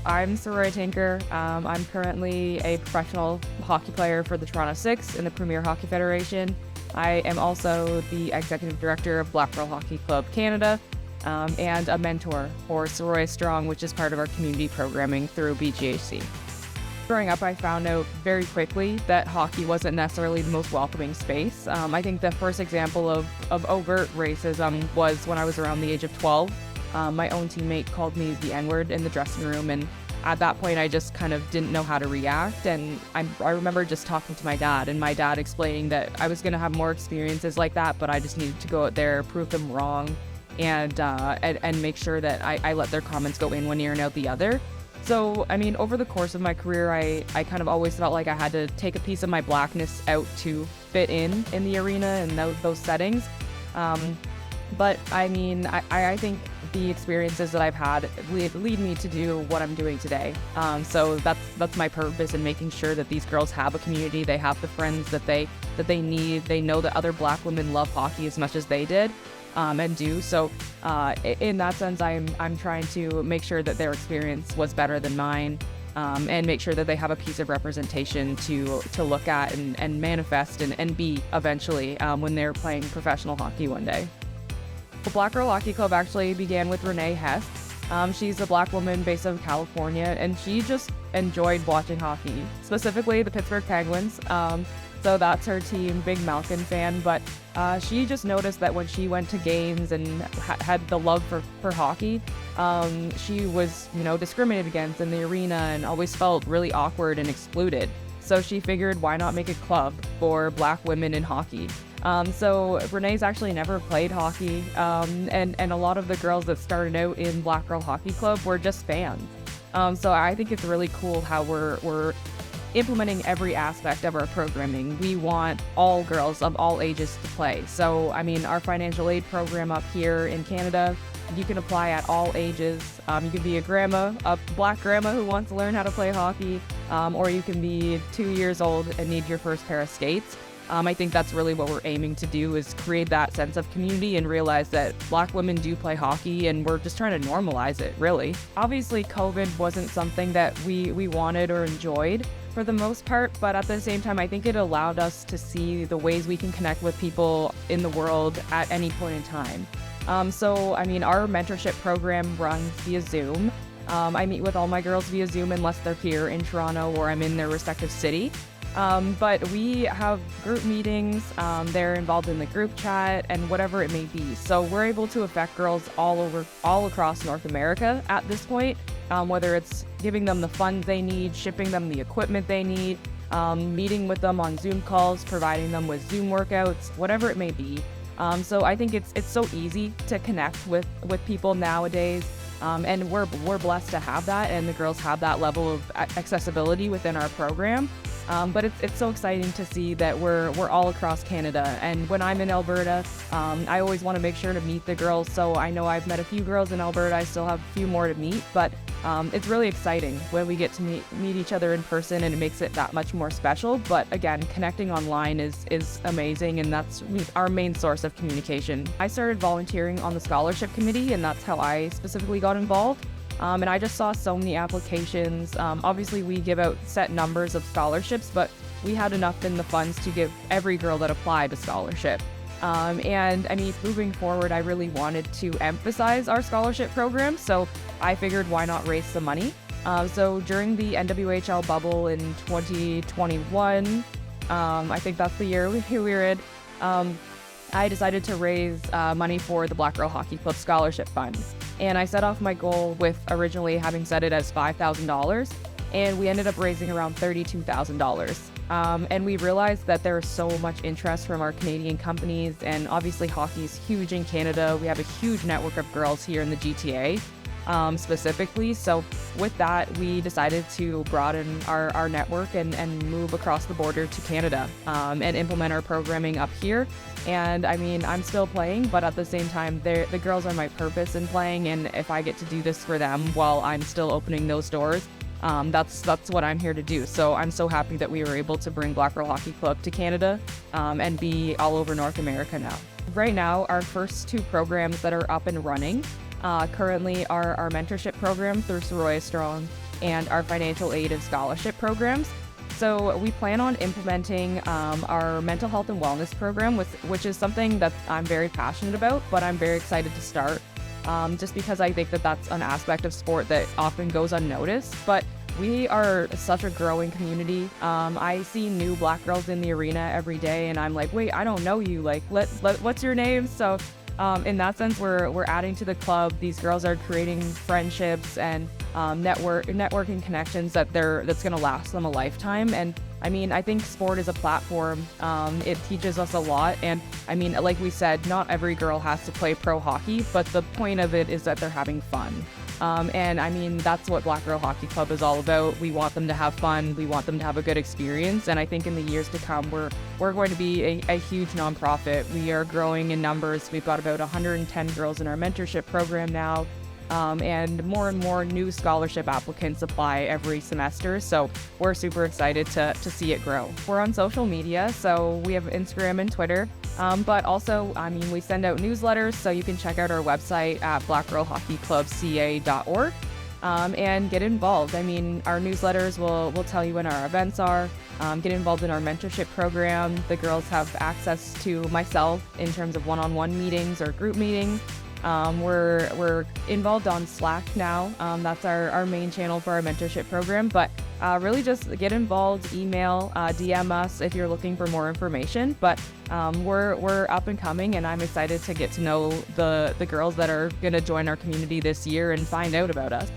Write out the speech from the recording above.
I'm Saroya Tinker. I'm currently a professional hockey player for the Toronto Six in the Premier Hockey Federation. I am also the executive director of Black Girl Hockey Club Canada, and a mentor for Saroya Strong, which is part of our community programming through BGHC. Growing up, I found out very quickly that hockey wasn't necessarily the most welcoming space. I think the first example of overt racism was when I was around the age of 12. My own teammate called me the N-word in the dressing room, and at that point I just kind of didn't know how to react. And I remember just talking to my dad, and my dad explaining that I was going to have more experiences like that, but I just needed to go out there, prove them wrong, and make sure that I let their comments go in one ear and out the other. So, I mean, over the course of my career, I kind of always felt like I had to take a piece of my blackness out to fit in the arena and those settings. But I mean, I think the experiences that I've had lead me to do what I'm doing today. So that's my purpose in making sure that these girls have a community, they have the friends that they need, they know that other Black women love hockey as much as they did. And do. So in that sense, I'm trying to make sure that their experience was better than mine, and make sure that they have a piece of representation to look at and manifest and be eventually when they're playing professional hockey one day. The Black Girl Hockey Club actually began with Renee Hess. She's a Black woman based out of California, and she just enjoyed watching hockey, specifically the Pittsburgh Penguins. So that's her team, big Malkin fan, but she just noticed that when she went to games and had the love for hockey, she was, discriminated against in the arena and always felt really awkward and excluded. So she figured, why not make a club for Black women in hockey? So Renee's actually never played hockey, and a lot of the girls that started out in Black Girl Hockey Club were just fans. So I think it's really cool how we're implementing every aspect of our programming. We want all girls of all ages to play. So, I mean, our financial aid program up here in Canada, you can apply at all ages. You can be a Black grandma who wants to learn how to play hockey, or you can be 2 years old and need your first pair of skates. I think that's really what we're aiming to do, is create that sense of community and realize that Black women do play hockey, and we're just trying to normalize it, really. Obviously, COVID wasn't something that we wanted or enjoyed for the most part, but at the same time, I think it allowed us to see the ways we can connect with people in the world at any point in time. So, I mean, our mentorship program runs via Zoom. I meet with all my girls via Zoom unless they're here in Toronto or I'm in their respective city. But we have group meetings, they're involved in the group chat and whatever it may be. So we're able to affect girls all across North America at this point, whether it's giving them the funds they need, shipping them the equipment they need, meeting with them on Zoom calls, providing them with Zoom workouts, whatever it may be. So I think it's so easy to connect with people nowadays. And we're blessed to have that, and the girls have that level of accessibility within our program. But it's so exciting to see that we're all across Canada. And when I'm in Alberta, I always want to make sure to meet the girls. So I know I've met a few girls in Alberta. I still have a few more to meet, but it's really exciting when we get to meet each other in person, and it makes it that much more special. But again, connecting online is amazing, and that's our main source of communication. I started volunteering on the scholarship committee, and that's how I specifically got involved. And I just saw so many applications. Obviously, we give out set numbers of scholarships, but we had enough in the funds to give every girl that applied a scholarship. And I mean, moving forward, I really wanted to emphasize our scholarship program, so I figured, why not raise some money? So during the NWHL bubble in 2021, I think that's the year we were in, I decided to raise money for the Black Girl Hockey Club Scholarship Fund. And I set off my goal with originally having set it as $5,000, and we ended up raising around $32,000. And we realized that there is so much interest from our Canadian companies, and obviously hockey is huge in Canada. We have a huge network of girls here in the GTA. Specifically. So with that, we decided to broaden our network and move across the border to Canada, and implement our programming up here. And I mean, I'm still playing, but at the same time, the girls are my purpose in playing. And if I get to do this for them while I'm still opening those doors, that's what I'm here to do. So I'm so happy that we were able to bring Black Girl Hockey Club to Canada, and be all over North America now. Right now, our first two programs that are up and running currently are our mentorship program through Saroya Strong, and our financial aid and scholarship programs. So we plan on implementing our mental health and wellness program, which is something that I'm very passionate about, but I'm very excited to start, just because I think that that's an aspect of sport that often goes unnoticed. But we are such a growing community. I see new Black girls in the arena every day, and I'm like, wait, I don't know you. Like, what's your name? So in that sense, we're adding to the club. These girls are creating friendships and networking connections that's going to last them a lifetime. And I mean, I think sport is a platform. It teaches us a lot. And I mean, like we said, not every girl has to play pro hockey, but the point of it is that they're having fun. And I mean, that's what Black Girl Hockey Club is all about. We want them to have fun. We want them to have a good experience. And I think in the years to come, we're going to be a huge nonprofit. We are growing in numbers. We've got about 110 girls in our mentorship program now. And more new scholarship applicants apply every semester. So we're super excited to see it grow. We're on social media, so we have Instagram and Twitter. But also, I mean, we send out newsletters, so you can check out our website at blackgirlhockeyclubca.org and get involved. I mean, our newsletters will tell you when our events are. Get involved in our mentorship program. The girls have access to myself in terms of one-on-one meetings or group meetings. We're involved on Slack now. That's our main channel for our mentorship program, but really just get involved, email, DM us if you're looking for more information. But we're up and coming, and I'm excited to get to know the girls that are going to join our community this year and find out about us.